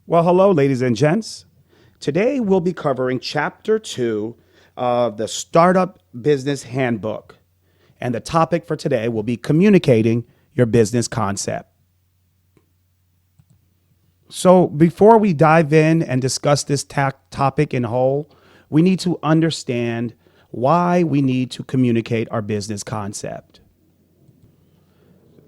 Well, hello, ladies and gents. Today we'll be covering Chapter 2 of the Startup Business Handbook. And the topic for today will be communicating your business concept. So, before we dive in and discuss this topic in whole, we need to understand why we need to communicate our business concept.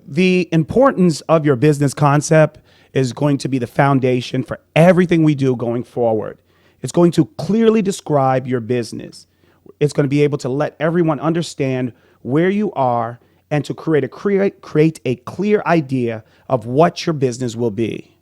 The importance of your business concept is going to be the foundation for everything we do going forward. It's going to clearly describe your business. It's going to be able to let everyone understand where you are and to create a clear idea of what your business will be.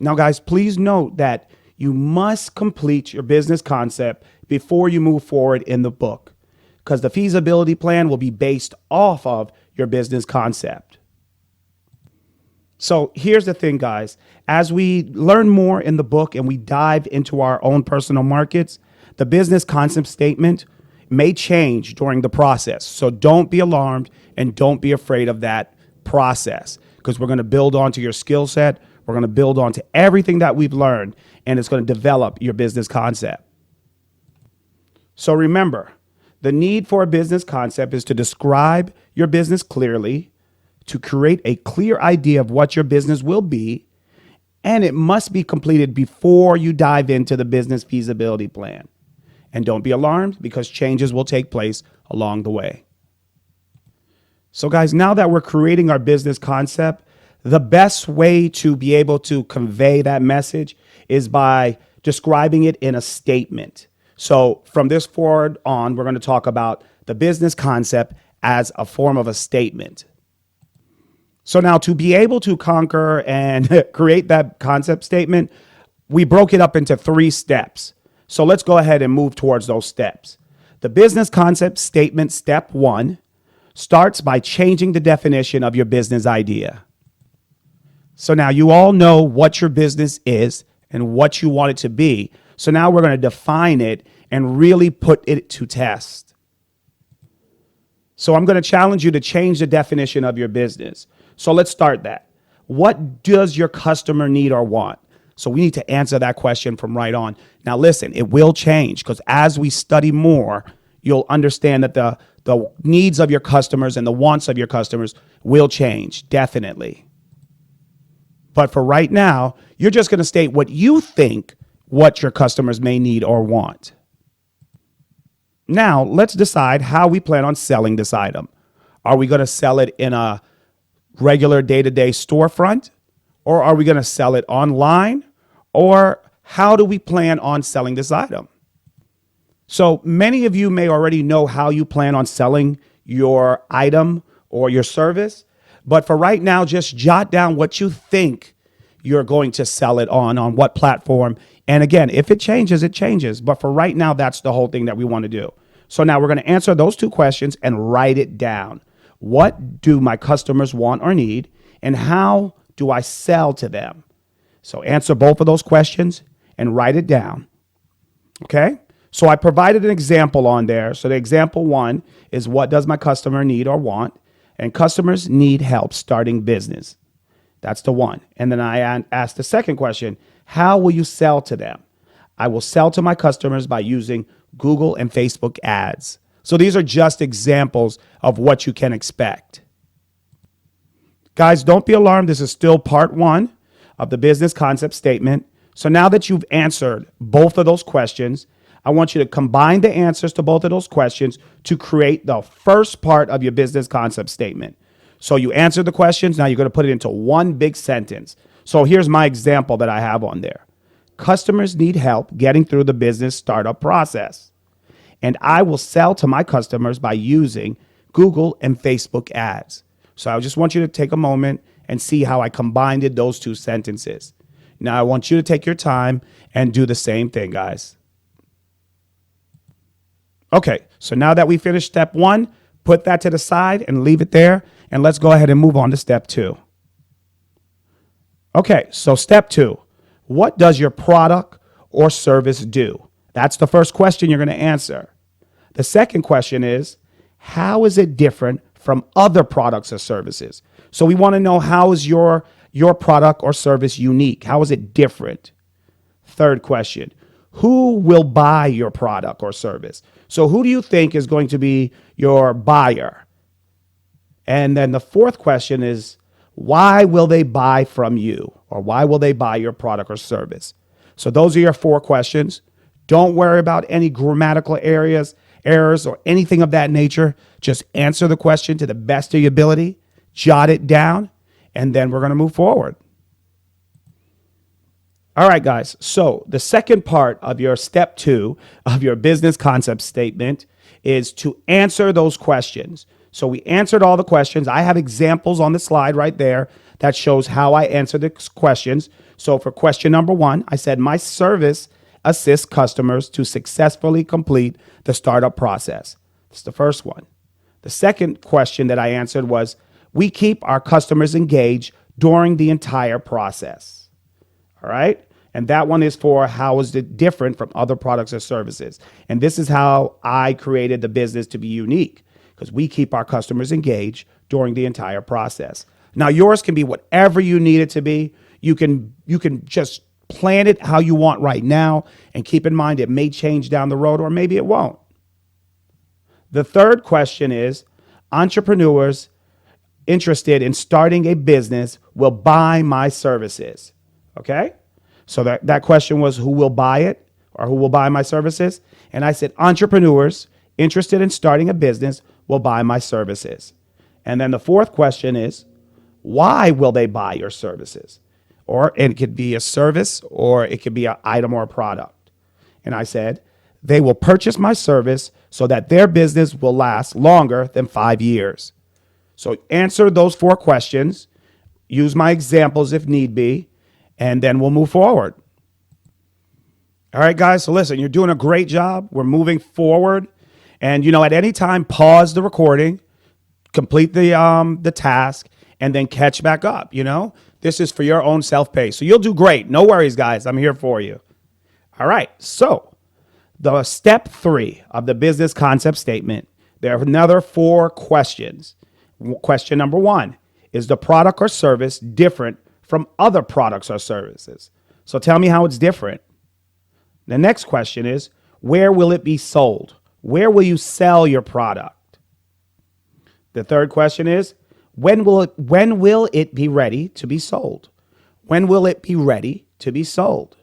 Now, guys, please note that you must complete your business concept before you move forward in the book, because the feasibility plan will be based off of your business concept. So here's the thing, guys. As we learn more in the book and we dive into our own personal markets, the business concept statement may change during the process. So don't be alarmed and don't be afraid of that process, because we're going to build onto your skill set. We're going to build onto everything that we've learned, and it's going to develop your business concept. So remember, the need for a business concept is to describe your business clearly, to create a clear idea of what your business will be, and it must be completed before you dive into the business feasibility plan. And don't be alarmed, because changes will take place along the way. So guys, now that we're creating our business concept, the best way to be able to convey that message is by describing it in a statement. So from this forward on, we're going to talk about the business concept as a form of a statement. So now, to be able to conquer and create that concept statement, we broke it up into 3 steps. So let's go ahead and move towards those steps. The business concept statement, step 1, starts by changing the definition of your business idea. So now you all know what your business is and what you want it to be. So now we're going to define it and really put it to test. So I'm going to challenge you to change the definition of your business. So let's start that. What does your customer need or want? So we need to answer that question from right on. Now listen, it will change, because as we study more, you'll understand that the needs of your customers and the wants of your customers will change, definitely. But for right now, you're just going to state what you think what your customers may need or want. Now, let's decide how we plan on selling this item. Are we going to sell it in a regular day-to-day storefront, or are we going to sell it online, or how do we plan on selling this item? So many of you may already know how you plan on selling your item or your service, but for right now, just jot down what you think you're going to sell it on what platform. And again, if it changes, it changes. But for right now, that's the whole thing that we want to do. So now we're going to answer those 2 questions and write it down. What do my customers want or need, and how do I sell to them? So answer both of those questions and write it down. Okay? So I provided an example on there. So the example 1 is, what does my customer need or want? And customers need help starting business. That's the 1. And then I asked the second question, how will you sell to them? I will sell to my customers by using Google and Facebook ads. So these are just examples of what you can expect. Guys, don't be alarmed. This is still part 1 of the business concept statement. So now that you've answered both of those questions, I want you to combine the answers to both of those questions to create the first part of your business concept statement. So you answered the questions. Now you're going to put it into one big sentence. So here's my example that I have on there. Customers need help getting through the business startup process, and I will sell to my customers by using Google and Facebook ads. So I just want you to take a moment and see how I combined those 2 sentences. Now I want you to take your time and do the same thing, guys. Okay, so now that we finished step 1, put that to the side and leave it there, and let's go ahead and move on to step 2. Okay, so step 2, what does your product or service do? That's the first question you're going to answer. The second question is, how is it different from other products or services? So we want to know, how is your your product or service unique? How is it different? Third question, who will buy your product or service? So who do you think is going to be your buyer? And then the fourth question is, why will they buy from you, or why will they buy your product or service? So those are your 4 questions. Don't worry about any grammatical errors, or anything of that nature. Just answer the question to the best of your ability, jot it down, and then we're going to move forward. All right, guys. So the second part of your step 2 of your business concept statement is to answer those questions. So we answered all the questions. I have examples on the slide right there that shows how I answer the questions. So for question number 1, I said, my service assists customers to successfully complete the startup process. That's the first one. The second question that I answered was, we keep our customers engaged during the entire process. All right. And that one is for how is it different from other products or services. And this is how I created the business to be unique, because we keep our customers engaged during the entire process. Now, yours can be whatever you need it to be. You can just plan it how you want right now, and keep in mind it may change down the road, or maybe it won't. The third question is, entrepreneurs interested in starting a business will buy my services. Okay? So that question was, who will buy it, or who will buy my services? And I said, entrepreneurs interested in starting a business will buy my services. And then the fourth question is, why will they buy your services? Or it could be a service, or it could be an item or a product. And I said, they will purchase my service so that their business will last longer than 5 years. So answer those 4 questions, use my examples if need be, and then we'll move forward. All right, guys. So listen, you're doing a great job. We're moving forward. And, at any time, pause the recording, complete the task, and then catch back up. This is for your own self-paced. So you'll do great. No worries, guys. I'm here for you. All right. So the step 3 of the business concept statement, there are another 4 questions. Question number 1, is the product or service different from other products or services? So tell me how it's different. The next question is, where will it be sold? Where will you sell your product? The third question is, when will it be ready to be sold? When will it be ready to be sold?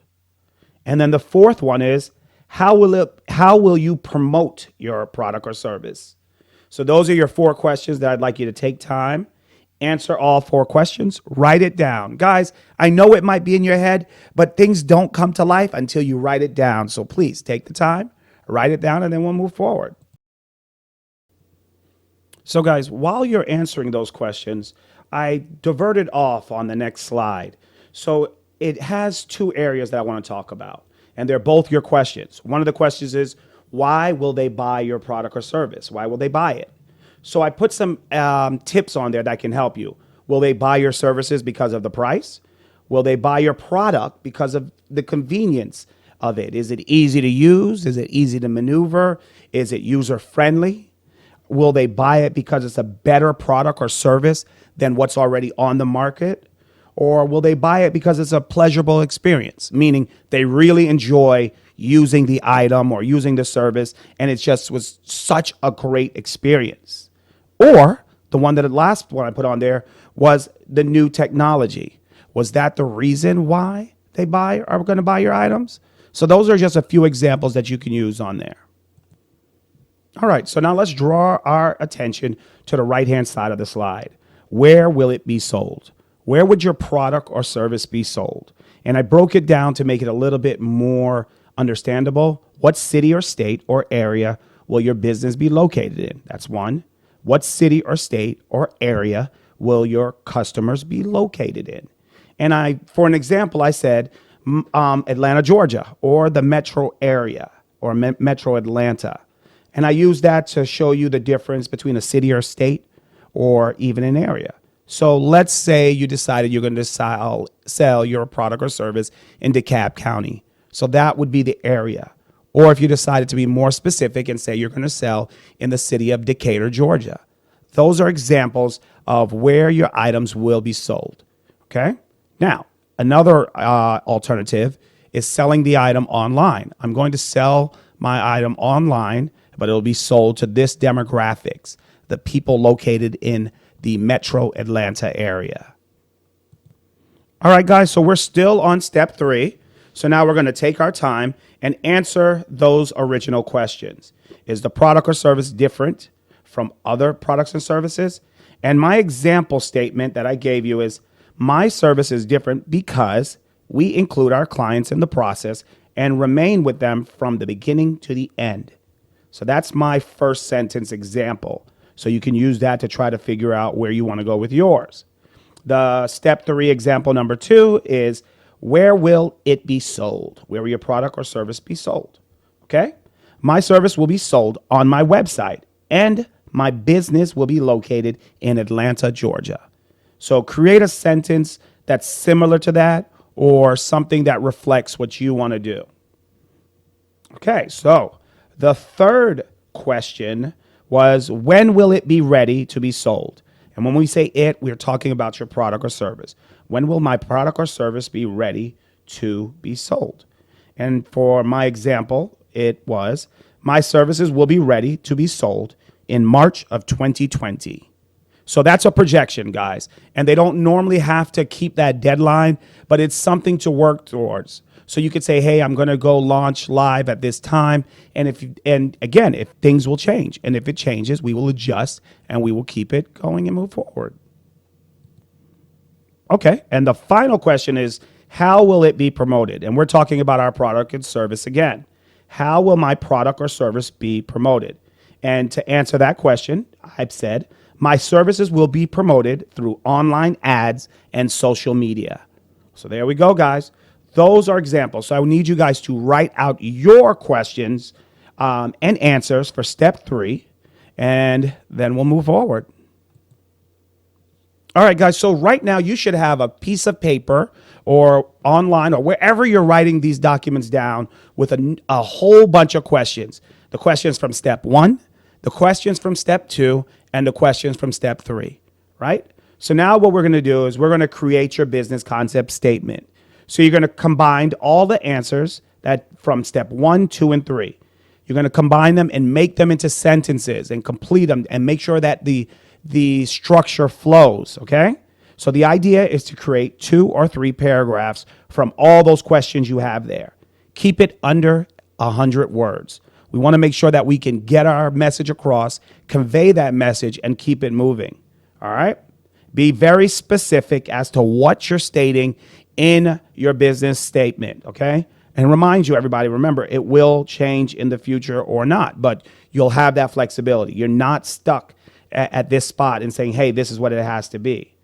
And then the fourth one is, how will you promote your product or service? So those are your 4 questions that I'd like you to take time, answer all 4 questions, write it down. Guys, I know it might be in your head, but things don't come to life until you write it down. So please take the time, write it down, and then we'll move forward. So guys, while you're answering those questions, I diverted off on the next slide. So it has 2 areas that I want to talk about, and they're both your questions. One of the questions is, why will they buy your product or service? Why will they buy it? So I put some tips on there that can help you. Will they buy your services because of the price? Will they buy your product because of the convenience of it? Is it easy to use? Is it easy to maneuver? Is it user friendly? Will they buy it because it's a better product or service than what's already on the market? Or will they buy it because it's a pleasurable experience, meaning they really enjoy using the item or using the service, and it just was such a great experience? Or the last one I put on there was the new technology. Was that the reason why they are going to buy your items? So those are just a few examples that you can use on there. All right, so now let's draw our attention to the right-hand side of the slide. Where will it be sold? Where would your product or service be sold? And I broke it down to make it a little bit more understandable. What city or state or area will your business be located in? That's one. What city or state or area will your customers be located in? And for an example, I said Atlanta, Georgia, or the metro area, or Metro Atlanta. And I use that to show you the difference between a city or state or even an area. So let's say you decided you're going to sell your product or service in DeKalb County. So that would be the area. Or if you decided to be more specific and say you're going to sell in the city of Decatur, Georgia. Those are examples of where your items will be sold. Okay? Now, another alternative is selling the item online. I'm going to sell my item online, but it'll be sold to this demographics, the people located in the metro Atlanta area. All right, guys, so we're still on step 3. So now we're going to take our time and answer those original questions. Is the product or service different from other products and services? And my example statement that I gave you is my service is different because we include our clients in the process and remain with them from the beginning to the end. So that's my first sentence example. So you can use that to try to figure out where you want to go with yours. The step 3 example number 2 is where will it be sold? Where will your product or service be sold? Okay. My service will be sold on my website and my business will be located in Atlanta, Georgia. So create a sentence that's similar to that or something that reflects what you want to do. Okay, so the third question was when will it be ready to be sold? And when we say it, we're talking about your product or service. When will my product or service be ready to be sold? And for my example, it was my services will be ready to be sold in March of 2020. So that's a projection, guys. And they don't normally have to keep that deadline, but it's something to work towards. So you could say, hey, I'm going to go launch live at this time. And again, if things will change, and if it changes, we will adjust and we will keep it going and move forward. Okay. And the final question is, how will it be promoted? And we're talking about our product and service again. How will my product or service be promoted? And to answer that question, I've said, my services will be promoted through online ads and social media. So there we go, guys. Those are examples. So I need you guys to write out your questions and answers for step 3, and then we'll move forward. All right, guys. So right now you should have a piece of paper or online or wherever you're writing these documents down with a whole bunch of questions. The questions from step 1, the questions from step 2, and the questions from step 3, right? So now what we're going to do is we're going to create your business concept statement. So you're going to combine all the answers that from step 1, 2, and 3. You're going to combine them and make them into sentences and complete them and make sure that the structure flows, okay? So the idea is to create 2 or 3 paragraphs from all those questions you have there. Keep it under 100 words. We want to make sure that we can get our message across, convey that message, and keep it moving. All right? Be very specific as to what you're stating in your business statement, okay? And remind you, everybody, remember, it will change in the future or not, but you'll have that flexibility. You're not stuck at this spot and saying, hey, this is what it has to be.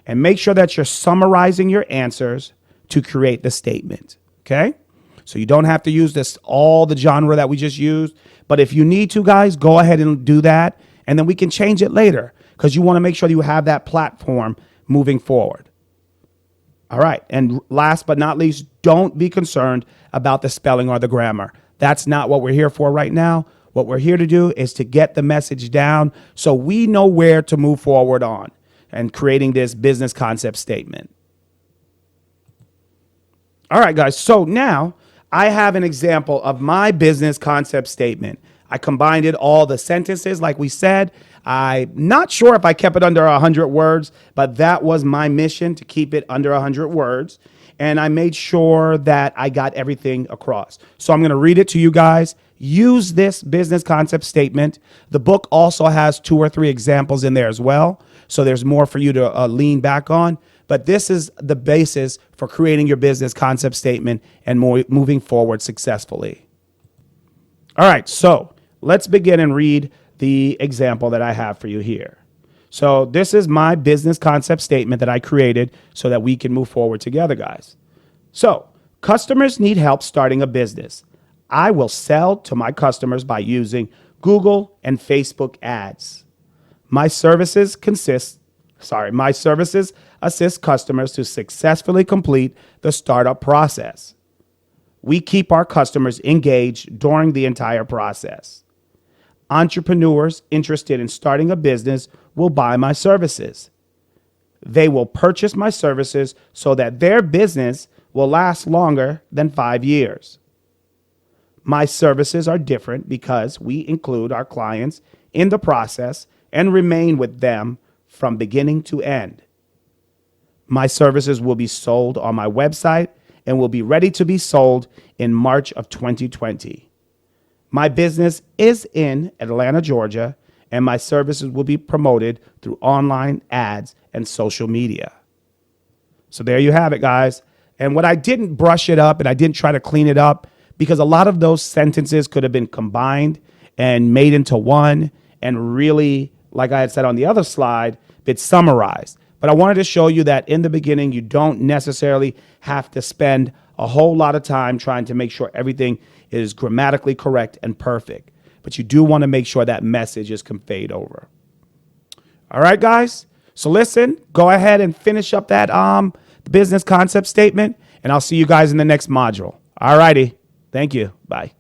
And make sure that you're summarizing your answers to create the statement, okay? So you don't have to use all the genre that we just used. But if you need to, guys, go ahead and do that. And then we can change it later because you want to make sure you have that platform moving forward. All right. And last but not least, don't be concerned about the spelling or the grammar. That's not what we're here for right now. What we're here to do is to get the message down so we know where to move forward on and creating this business concept statement. All right, guys. So now I have an example of my business concept statement. I combined all the sentences like we said. I'm not sure if I kept it under 100 words, but that was my mission, to keep it under 100 words. And I made sure that I got everything across. So I'm going to read it to you guys. Use this business concept statement. The book also has 2 or 3 examples in there as well. So there's more for you to lean back on. But this is the basis for creating your business concept statement and moving forward successfully. All right, so let's begin and read the example that I have for you here. So this is my business concept statement that I created so that we can move forward together, guys. So customers need help starting a business. I will sell to my customers by using Google and Facebook ads. My services assist customers to successfully complete the startup process. We keep our customers engaged during the entire process. Entrepreneurs interested in starting a business will buy my services. They will purchase my services so that their business will last longer than 5 years. My services are different because we include our clients in the process and remain with them from beginning to end. My services will be sold on my website and will be ready to be sold in March of 2020. My business is in Atlanta, Georgia, and my services will be promoted through online ads and social media. So there you have it, guys. And what I didn't brush it up and I didn't try to clean it up because a lot of those sentences could have been combined and made into one and really, like I had said on the other slide, been summarized. But I wanted to show you that in the beginning, you don't necessarily have to spend a whole lot of time trying to make sure everything is grammatically correct and perfect. But you do want to make sure that message is conveyed over. All right, guys. So listen, go ahead and finish up that business concept statement, and I'll see you guys in the next module. All righty. Thank you. Bye.